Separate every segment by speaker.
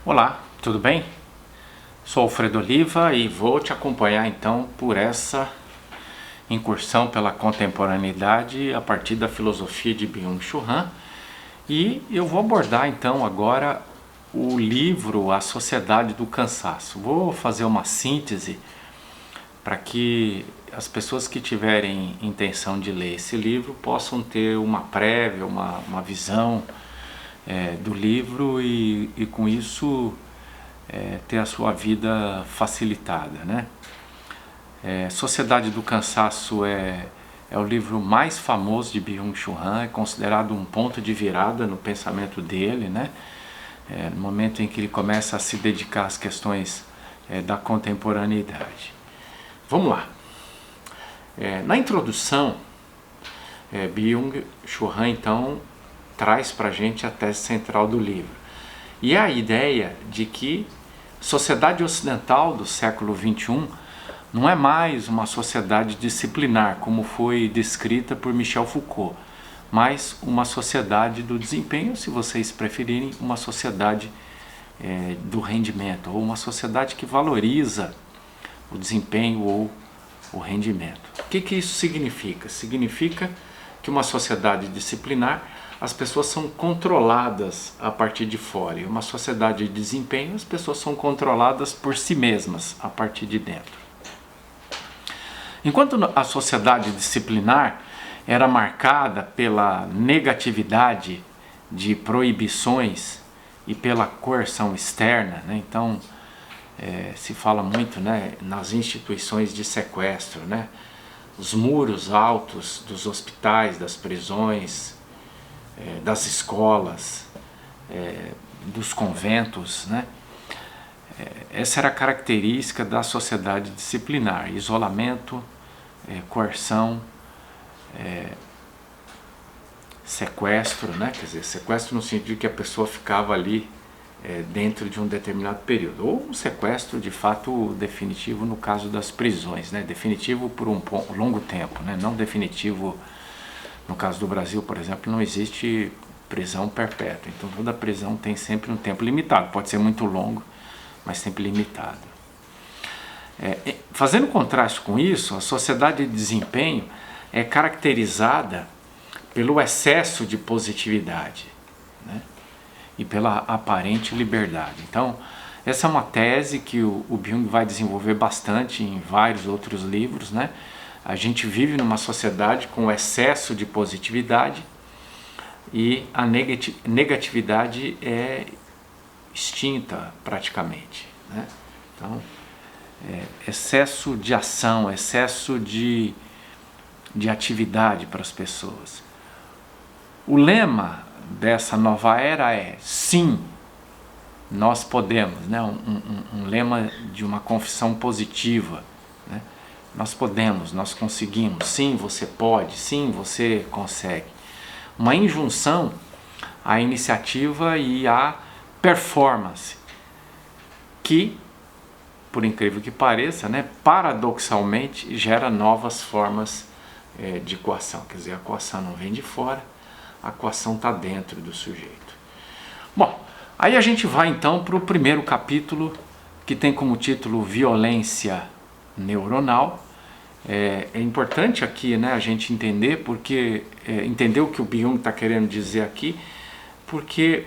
Speaker 1: Olá, tudo bem? Sou Alfredo Oliva e vou te acompanhar então por essa incursão pela contemporaneidade a partir da filosofia de Byung-Chul Han, e eu vou abordar então agora o livro A Sociedade do Cansaço. Vou fazer uma síntese para que as pessoas que tiverem intenção de ler esse livro possam ter uma prévia, uma visão do livro e com isso ter a sua vida facilitada, né? Sociedade do Cansaço é o livro mais famoso de Byung-Chul Han, é considerado um ponto de virada no pensamento dele, né? No momento em que ele começa a se dedicar às questões da contemporaneidade. Vamos lá. Na introdução, Byung-Chul Han então traz para a gente a tese central do livro. E é a ideia de que a sociedade ocidental do século XXI não é mais uma sociedade disciplinar, como foi descrita por Michel Foucault, mas uma sociedade do desempenho, se vocês preferirem, uma sociedade do rendimento, ou uma sociedade que valoriza o desempenho ou o rendimento. O que isso significa? Significa que uma sociedade disciplinar, as pessoas são controladas a partir de fora, e uma sociedade de desempenho, as pessoas são controladas por si mesmas a partir de dentro. Enquanto a sociedade disciplinar era marcada pela negatividade de proibições e pela coerção externa, né? Então se fala muito, né, nas instituições de sequestro, né? Os muros altos dos hospitais, das prisões, das escolas, dos conventos, né? Essa era a característica da sociedade disciplinar: isolamento, coerção, sequestro, né? Quer dizer, sequestro no sentido que a pessoa ficava ali dentro de um determinado período, ou um sequestro de fato definitivo no caso das prisões, né? Definitivo por um longo tempo, né? Não definitivo. No caso do Brasil, por exemplo, não existe prisão perpétua, então toda prisão tem sempre um tempo limitado, pode ser muito longo, mas sempre limitado. Fazendo contraste com isso, a sociedade de desempenho é caracterizada pelo excesso de positividade, né? E pela aparente liberdade. Então, essa é uma tese que o Byung vai desenvolver bastante em vários outros livros, né? A gente vive numa sociedade com excesso de positividade e a negatividade é extinta praticamente, né? Então, excesso de ação, excesso de atividade para as pessoas. O lema dessa nova era é: sim, nós podemos, né? Um lema de uma confissão positiva, né? Nós podemos, nós conseguimos, sim, você pode, sim, você consegue. Uma injunção à iniciativa e à performance, que, por incrível que pareça, né, paradoxalmente, gera novas formas de coação. Quer dizer, a coação não vem de fora, a coação está dentro do sujeito. Bom, aí a gente vai então para o primeiro capítulo, que tem como título Violência Neuronal. É importante aqui, né, a gente entender, porque entender o que o Byung está querendo dizer aqui, porque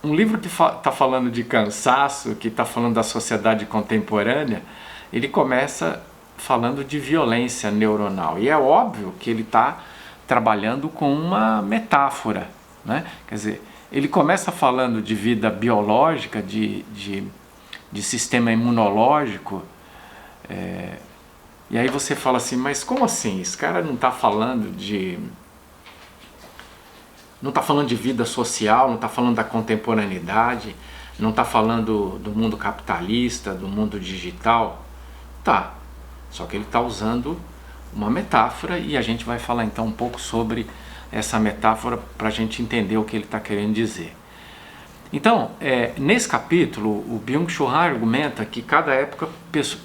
Speaker 1: um livro que está falando de cansaço, que está falando da sociedade contemporânea, ele começa falando de violência neuronal, e é óbvio que ele está trabalhando com uma metáfora, né? Quer dizer, ele começa falando de vida biológica, de sistema imunológico, e aí você fala assim, mas como assim? Esse cara não está falando de vida social, não está falando da contemporaneidade, não está falando do mundo capitalista, do mundo digital? Tá, só que ele está usando uma metáfora, e a gente vai falar então um pouco sobre essa metáfora para a gente entender o que ele está querendo dizer. Então, nesse capítulo, o Byung-Chul Han argumenta que cada época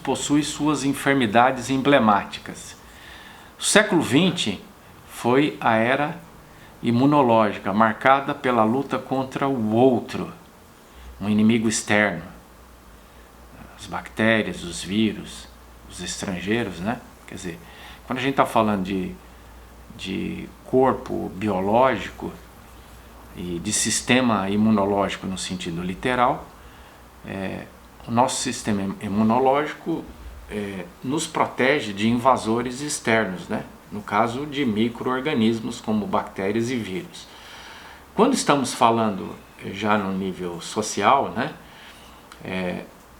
Speaker 1: possui suas enfermidades emblemáticas. O século XX foi a era imunológica, marcada pela luta contra o outro. um inimigo externo, as bactérias, os vírus, os estrangeiros, né? Quer dizer, quando a gente está falando de corpo biológico e de sistema imunológico no sentido literal, o nosso sistema imunológico nos protege de invasores externos, né? No caso de micro-organismos como bactérias e vírus. Quando estamos falando já no nível social, né?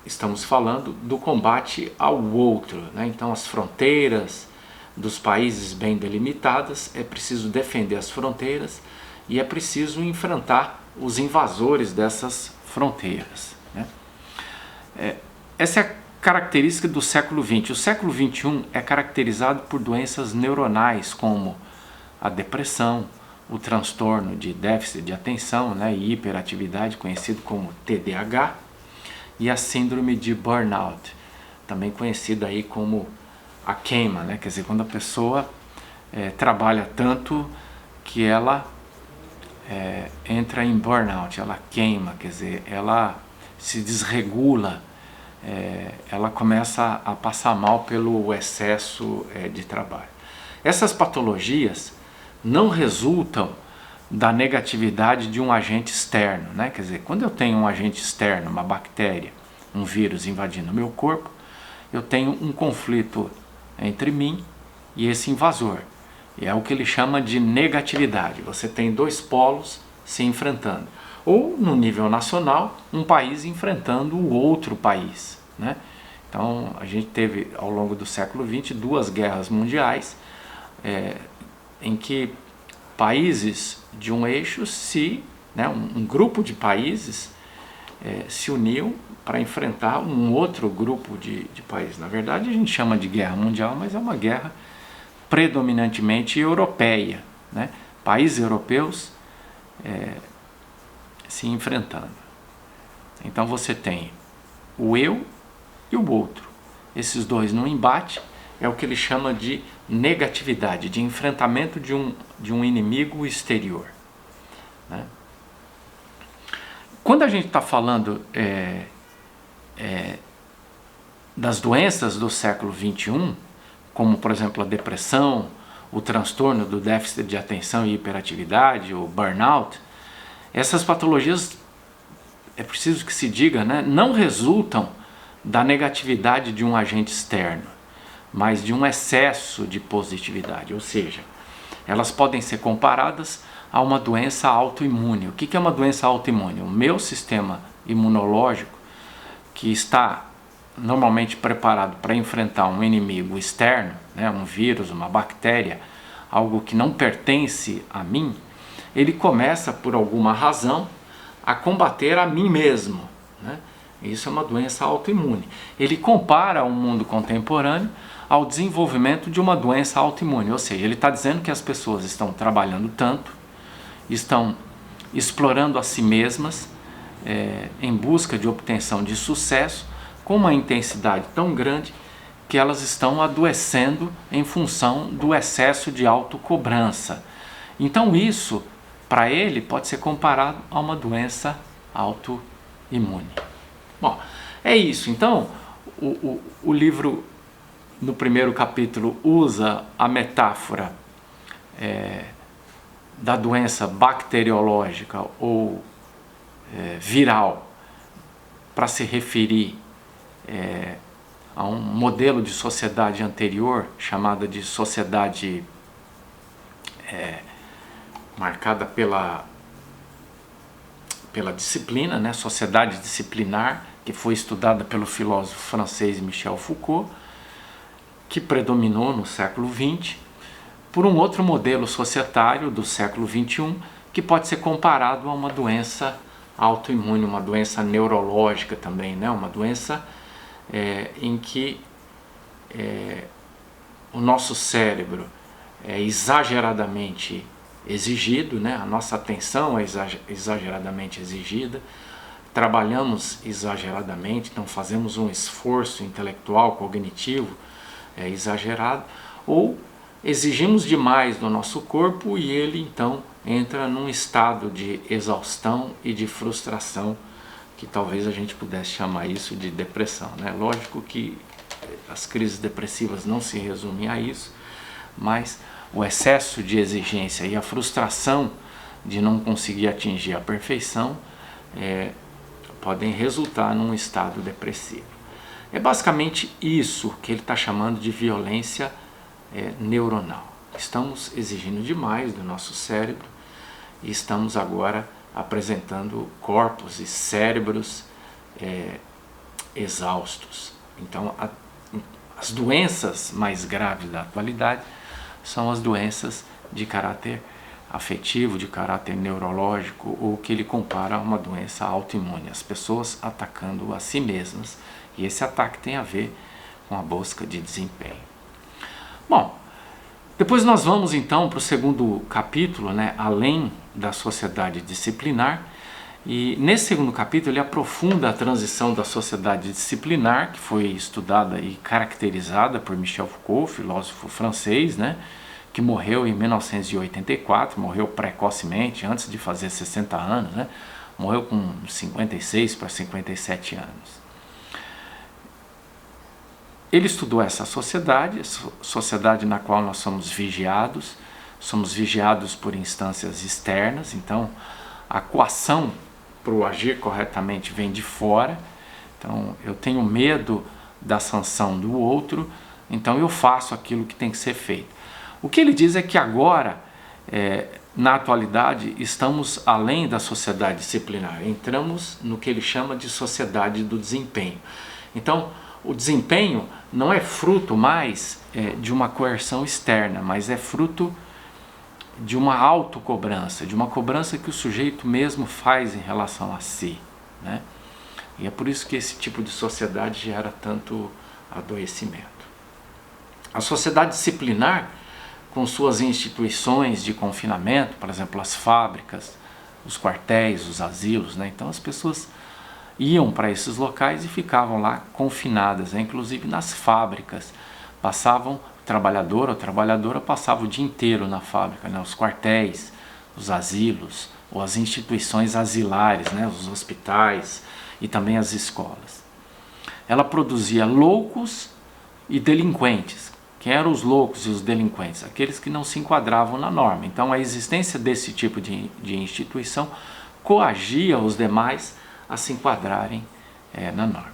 Speaker 1: Estamos falando do combate ao outro, né? Então as fronteiras dos países bem delimitadas, é preciso defender as fronteiras e é preciso enfrentar os invasores dessas fronteiras, né? Essa é a característica do século XX. O século XXI é caracterizado por doenças neuronais como a depressão, o transtorno de déficit de atenção, né, e hiperatividade, conhecido como TDAH, e a síndrome de burnout, também conhecida aí como a queima, né? Quer dizer, quando a pessoa trabalha tanto que ela entra em burnout, ela queima, quer dizer, ela se desregula, ela começa a passar mal pelo excesso de trabalho. Essas patologias não resultam da negatividade de um agente externo, né? Quer dizer, quando eu tenho um agente externo, uma bactéria, um vírus invadindo o meu corpo, eu tenho um conflito entre mim e esse invasor. E é o que ele chama de negatividade. Você tem dois polos se enfrentando. Ou, no nível nacional, um país enfrentando o outro país, né? Então, a gente teve, ao longo do século XX, 2 guerras mundiais, em que países de um eixo um grupo de países se uniam para enfrentar um outro grupo de países. Na verdade, a gente chama de guerra mundial, mas é uma guerra predominantemente europeia, né? Países europeus se enfrentando. Então você tem o eu e o outro. Esses dois no embate é o que ele chama de negatividade, de enfrentamento de um inimigo exterior, né? Quando a gente está falando das doenças do século XXI, como por exemplo a depressão, o transtorno do déficit de atenção e hiperatividade, o burnout, essas patologias, é preciso que se diga, né, não resultam da negatividade de um agente externo, mas de um excesso de positividade, ou seja, elas podem ser comparadas a uma doença autoimune. O que é uma doença autoimune? O meu sistema imunológico, que está normalmente preparado para enfrentar um inimigo externo, né, um vírus, uma bactéria, algo que não pertence a mim, ele começa, por alguma razão, a combater a mim mesmo, né? Isso é uma doença autoimune. Ele compara o mundo contemporâneo ao desenvolvimento de uma doença autoimune, ou seja, ele está dizendo que as pessoas estão trabalhando tanto, estão explorando a si mesmas em busca de obtenção de sucesso com uma intensidade tão grande que elas estão adoecendo em função do excesso de autocobrança. Então isso, para ele, pode ser comparado a uma doença autoimune. Bom, é isso. Então, o livro, no primeiro capítulo, usa a metáfora da doença bacteriológica ou viral para se referir a um modelo de sociedade anterior, chamada de sociedade marcada pela disciplina, né? Sociedade disciplinar, que foi estudada pelo filósofo francês Michel Foucault, que predominou no século XX, por um outro modelo societário do século XXI, que pode ser comparado a uma doença autoimune, uma doença neurológica também, né? Uma doença em que o nosso cérebro é exageradamente exigido, né? A nossa atenção é exageradamente exigida, trabalhamos exageradamente, então fazemos um esforço intelectual, cognitivo exagerado, ou exigimos demais do nosso corpo e ele então entra num estado de exaustão e de frustração que talvez a gente pudesse chamar isso de depressão, né? Lógico que as crises depressivas não se resumem a isso, mas o excesso de exigência e a frustração de não conseguir atingir a perfeição podem resultar num estado depressivo. É basicamente isso que ele está chamando de violência neuronal. Estamos exigindo demais do nosso cérebro e estamos agora apresentando corpos e cérebros exaustos. Então, as doenças mais graves da atualidade são as doenças de caráter afetivo, de caráter neurológico, ou que ele compara a uma doença autoimune, as pessoas atacando a si mesmas, e esse ataque tem a ver com a busca de desempenho. Bom, depois nós vamos então para o segundo capítulo, né, além da sociedade disciplinar, e nesse segundo capítulo ele aprofunda a transição da sociedade disciplinar, que foi estudada e caracterizada por Michel Foucault, filósofo francês, né, que morreu em 1984, morreu precocemente, antes de fazer 60 anos, né? Morreu com 56 para 57 anos. Ele estudou essa sociedade na qual nós somos vigiados por instâncias externas, então a coação para o agir corretamente vem de fora, então eu tenho medo da sanção do outro, então eu faço aquilo que tem que ser feito. O que ele diz é que agora, na atualidade, estamos além da sociedade disciplinar, entramos no que ele chama de sociedade do desempenho. Então, o desempenho não é fruto mais de uma coerção externa, mas é fruto de uma autocobrança, de uma cobrança que o sujeito mesmo faz em relação a si, né? E é por isso que esse tipo de sociedade gera tanto adoecimento. A sociedade disciplinar, com suas instituições de confinamento, por exemplo, as fábricas, os quartéis, os asilos, né? Então as pessoas iam para esses locais e ficavam lá confinadas, né? Inclusive nas fábricas. O trabalhador ou trabalhadora passava o dia inteiro na fábrica, né? Os quartéis, os asilos, ou as instituições asilares, né? Os hospitais e também as escolas. Ela produzia loucos e delinquentes. Quem eram os loucos e os delinquentes? Aqueles que não se enquadravam na norma. Então a existência desse tipo de instituição coagia os demais a se enquadrarem na norma.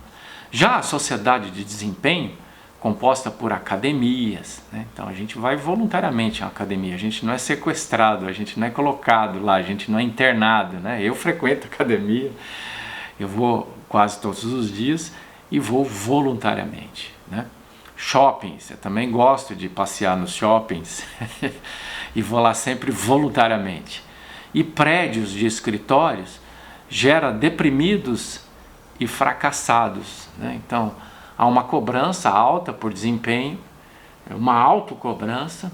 Speaker 1: Já a sociedade de desempenho, composta por academias, né? Então a gente vai voluntariamente à academia, a gente não é sequestrado, a gente não é colocado lá, a gente não é internado, né? Eu frequento academia, eu vou quase todos os dias e vou voluntariamente, né? Shoppings, eu também gosto de passear nos shoppings e vou lá sempre voluntariamente. E prédios de escritórios gera deprimidos e fracassados, né? Então há uma cobrança alta por desempenho, uma autocobrança,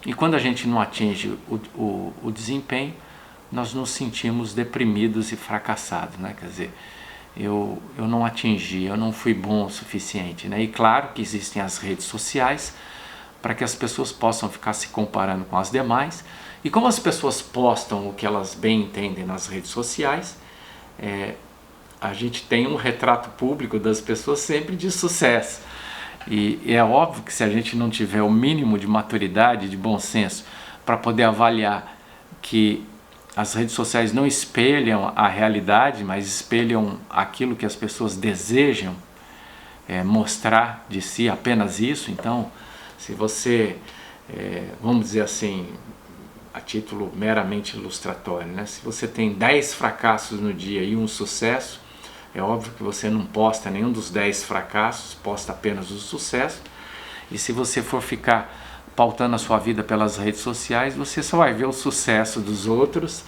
Speaker 1: e quando a gente não atinge o desempenho, nós nos sentimos deprimidos e fracassados, né? Quer dizer, eu não atingi, eu não fui bom o suficiente, né? E claro que existem as redes sociais para que as pessoas possam ficar se comparando com as demais, e como as pessoas postam o que elas bem entendem nas redes sociais, a gente tem um retrato público das pessoas sempre de sucesso. E é óbvio que se a gente não tiver o mínimo de maturidade, de bom senso, para poder avaliar que as redes sociais não espelham a realidade, mas espelham aquilo que as pessoas desejam mostrar de si, apenas isso. Então, se você, vamos dizer assim, a título meramente ilustratório, né? Se você tem 10 fracassos no dia e um sucesso, é óbvio que você não posta nenhum dos 10 fracassos, posta apenas o sucesso. E se você for ficar pautando a sua vida pelas redes sociais, você só vai ver o sucesso dos outros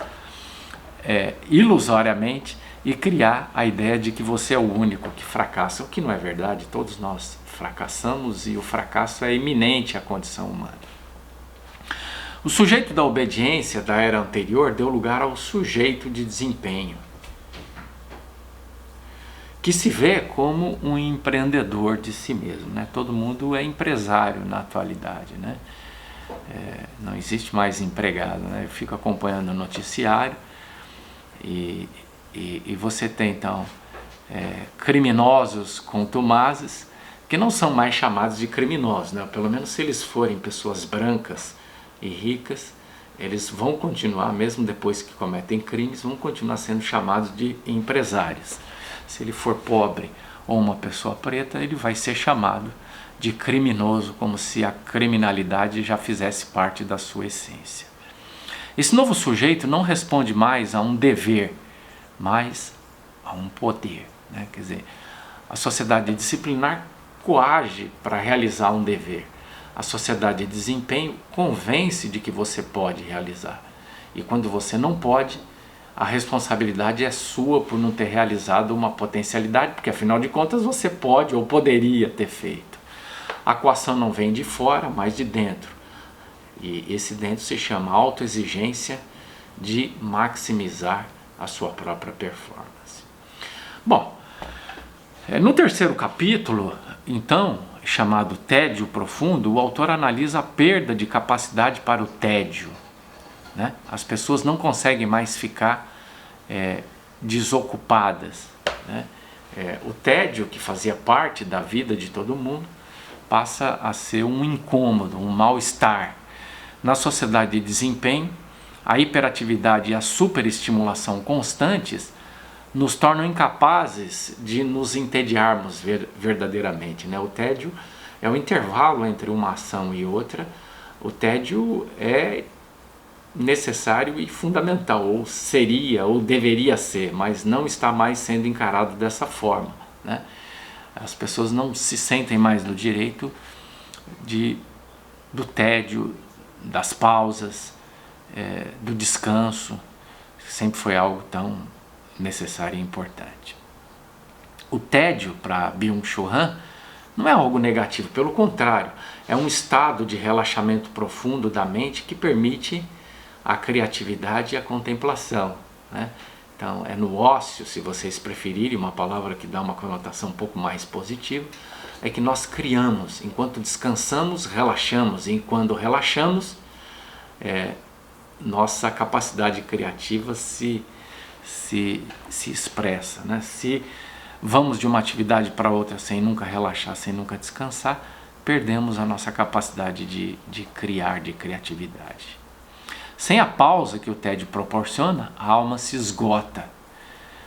Speaker 1: ilusoriamente e criar a ideia de que você é o único que fracassa, o que não é verdade. Todos nós fracassamos e o fracasso é iminente à condição humana. O sujeito da obediência da era anterior deu lugar ao sujeito de desempenho, que se vê como um empreendedor de si mesmo, né? Todo mundo é empresário na atualidade, né? Não existe mais empregado, né? Eu fico acompanhando o noticiário e você tem então criminosos contumazes, que não são mais chamados de criminosos, né? Pelo menos se eles forem pessoas brancas e ricas, eles vão continuar, mesmo depois que cometem crimes, vão continuar sendo chamados de empresários. Se ele for pobre ou uma pessoa preta, ele vai ser chamado de criminoso, como se a criminalidade já fizesse parte da sua essência. Esse novo sujeito não responde mais a um dever, mas a um poder, né? Quer dizer, a sociedade disciplinar coage para realizar um dever. A sociedade de desempenho convence de que você pode realizar. E quando você não pode, a responsabilidade é sua por não ter realizado uma potencialidade, porque afinal de contas você pode ou poderia ter feito. A coação não vem de fora, mas de dentro. E esse dentro se chama autoexigência de maximizar a sua própria performance. Bom, no terceiro capítulo, então, chamado Tédio Profundo, o autor analisa a perda de capacidade para o tédio, né? As pessoas não conseguem mais ficar desocupadas, né? O tédio, que fazia parte da vida de todo mundo, passa a ser um incômodo, um mal-estar. Na sociedade de desempenho, a hiperatividade e a superestimulação constantes nos tornam incapazes de nos entediarmos verdadeiramente, né? O tédio é o intervalo entre uma ação e outra. O tédio é necessário e fundamental, ou seria, ou deveria ser, mas não está mais sendo encarado dessa forma, né? As pessoas não se sentem mais no direito do tédio, das pausas, do descanso, sempre foi algo tão necessário e importante. O tédio, para Byung-Chul Han, não é algo negativo, pelo contrário, é um estado de relaxamento profundo da mente que permite a criatividade e a contemplação, né? Então, é no ócio, se vocês preferirem, uma palavra que dá uma conotação um pouco mais positiva, é que nós criamos. Enquanto descansamos, relaxamos, e quando relaxamos, nossa capacidade criativa se expressa, né? Se vamos de uma atividade para outra sem nunca relaxar, sem nunca descansar, perdemos a nossa capacidade de criar, de criatividade. Sem a pausa que o tédio proporciona, a alma se esgota.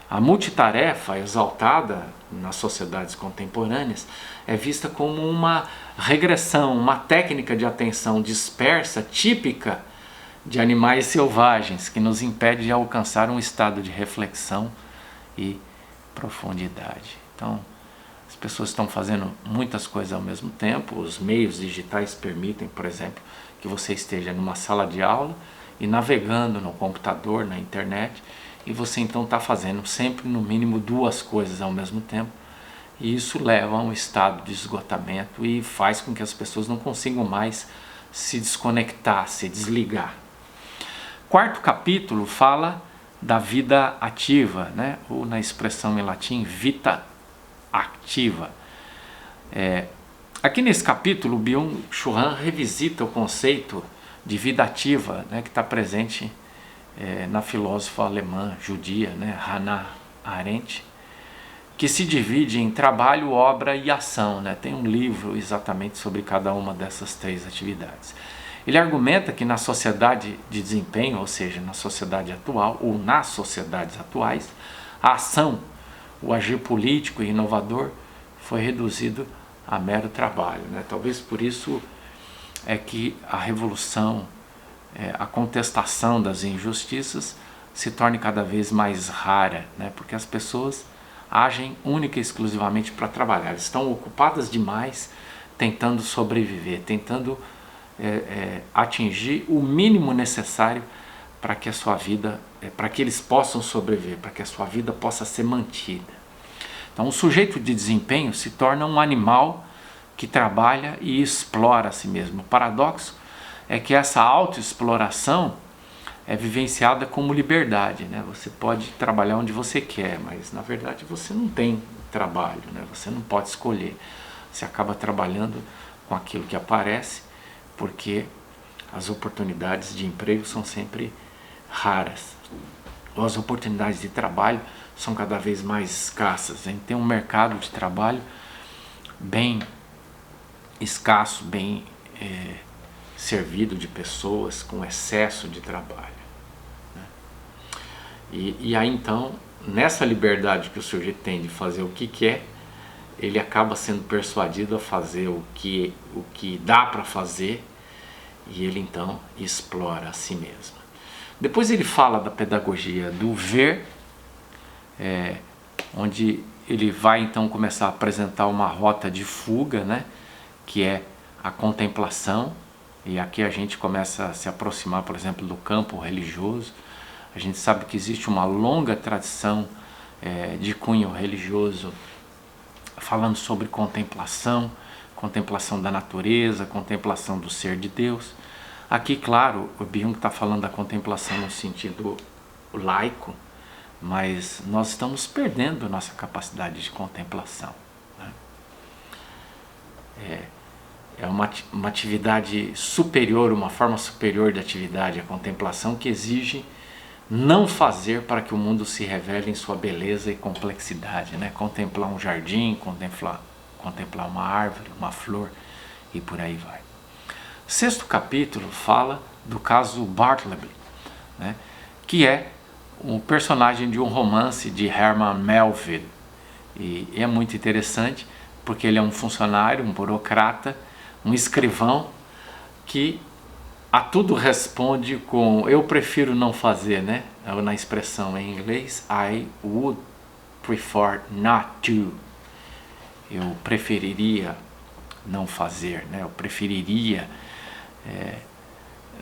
Speaker 1: A multitarefa exaltada nas sociedades contemporâneas é vista como uma regressão, uma técnica de atenção dispersa típica de animais selvagens, que nos impede de alcançar um estado de reflexão e profundidade. Então, as pessoas estão fazendo muitas coisas ao mesmo tempo. Os meios digitais permitem, por exemplo, que você esteja numa sala de aula e navegando no computador, na internet, e você então está fazendo sempre no mínimo 2 coisas ao mesmo tempo, e isso leva a um estado de esgotamento e faz com que as pessoas não consigam mais se desconectar, se desligar. Quarto capítulo fala da vida ativa, né? Ou na expressão em latim, vita activa. Aqui nesse capítulo, Byung-Chul Han revisita o conceito de vida ativa, né, que está presente na filósofa alemã judia, né, Hannah Arendt, que se divide em trabalho, obra e ação, né? Tem um livro exatamente sobre cada uma dessas 3 atividades. Ele argumenta que na sociedade de desempenho, ou seja, na sociedade atual ou nas sociedades atuais, a ação, o agir político e inovador foi reduzido a mero trabalho, né? Talvez por isso é que a revolução, a contestação das injustiças se torne cada vez mais rara, né? Porque as pessoas agem única e exclusivamente para trabalhar, estão ocupadas demais tentando sobreviver, tentando atingir o mínimo necessário para que a sua vida, para que eles possam sobreviver, para que a sua vida possa ser mantida. Então, o sujeito de desempenho se torna um animal que trabalha e explora a si mesmo. O paradoxo é que essa autoexploração é vivenciada como liberdade, né? Você pode trabalhar onde você quer, mas na verdade você não tem trabalho, né? Você não pode escolher. Você acaba trabalhando com aquilo que aparece, porque as oportunidades de emprego são sempre raras. as oportunidades de trabalho são cada vez mais escassas. A gente tem um mercado de trabalho bem escasso, bem servido de pessoas, com excesso de trabalho, né? E aí então, nessa liberdade que o sujeito tem de fazer o que quer, ele acaba sendo persuadido a fazer o que dá para fazer, e ele então explora a si mesmo. Depois ele fala da pedagogia do ver, onde ele vai então começar a apresentar uma rota de fuga, né, que é a contemplação. E aqui a gente começa a se aproximar, por exemplo, do campo religioso. A gente sabe que existe uma longa tradição de cunho religioso falando sobre contemplação, contemplação da natureza, contemplação do ser de Deus. Aqui, claro, o Byung está falando da contemplação no sentido laico, mas nós estamos perdendo nossa capacidade de contemplação, né? É uma atividade superior, uma forma superior de atividade, a contemplação, que exige não fazer para que o mundo se revele em sua beleza e complexidade, né? Contemplar um jardim, contemplar uma árvore, uma flor e por aí vai. O 6º capítulo fala do caso Bartleby, né? Que é um personagem de um romance de Herman Melville. E é muito interessante porque ele é um funcionário, um burocrata, um escrivão que a tudo responde com eu prefiro não fazer, né? Na expressão em inglês, I would prefer not to. Eu preferiria não fazer, né? Eu preferiria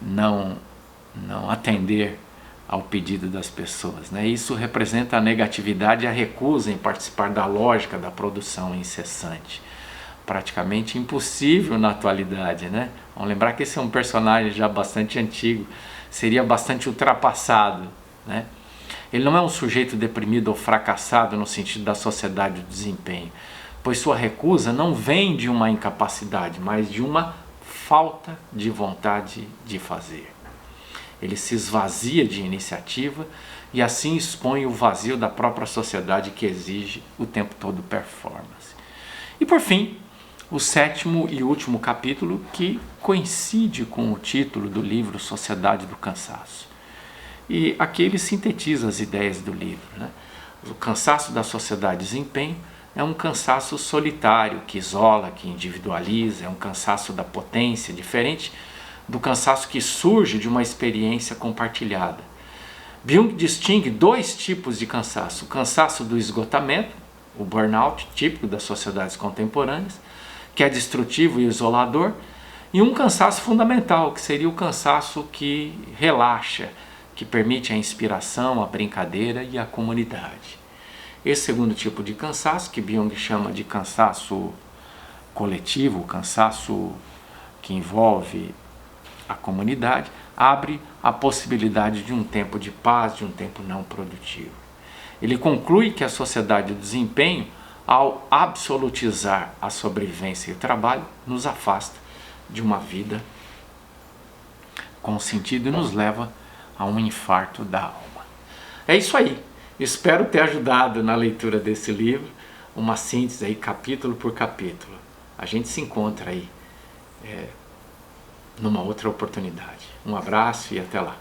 Speaker 1: não atender ao pedido das pessoas, né? Isso representa a negatividade e a recusa em participar da lógica da produção incessante. Praticamente impossível na atualidade, né? Vamos lembrar que esse é um personagem já bastante antigo, seria bastante ultrapassado, né? Ele não é um sujeito deprimido ou fracassado no sentido da sociedade do desempenho, pois sua recusa não vem de uma incapacidade, mas de uma falta de vontade de fazer. Ele se esvazia de iniciativa e assim expõe o vazio da própria sociedade que exige o tempo todo performance. E por fim, o 7º e último capítulo, que coincide com o título do livro Sociedade do Cansaço. E aqui ele sintetiza as ideias do livro, né? O cansaço da sociedade de desempenho é um cansaço solitário, que isola, que individualiza, é um cansaço da potência, diferente do cansaço que surge de uma experiência compartilhada. Byung distingue 2 tipos de cansaço: o cansaço do esgotamento, o burnout, típico das sociedades contemporâneas, que é destrutivo e isolador, e um cansaço fundamental, que seria o cansaço que relaxa, que permite a inspiração, a brincadeira e a comunidade. Esse 2º tipo de cansaço, que Byung chama de cansaço coletivo, o cansaço que envolve a comunidade, abre a possibilidade de um tempo de paz, de um tempo não produtivo. Ele conclui que a sociedade do desempenho, ao absolutizar a sobrevivência e o trabalho, nos afasta de uma vida com sentido e nos leva a um infarto da alma. É isso aí. Espero ter ajudado na leitura desse livro, uma síntese aí, capítulo por capítulo. A gente se encontra aí numa outra oportunidade. Um abraço e até lá.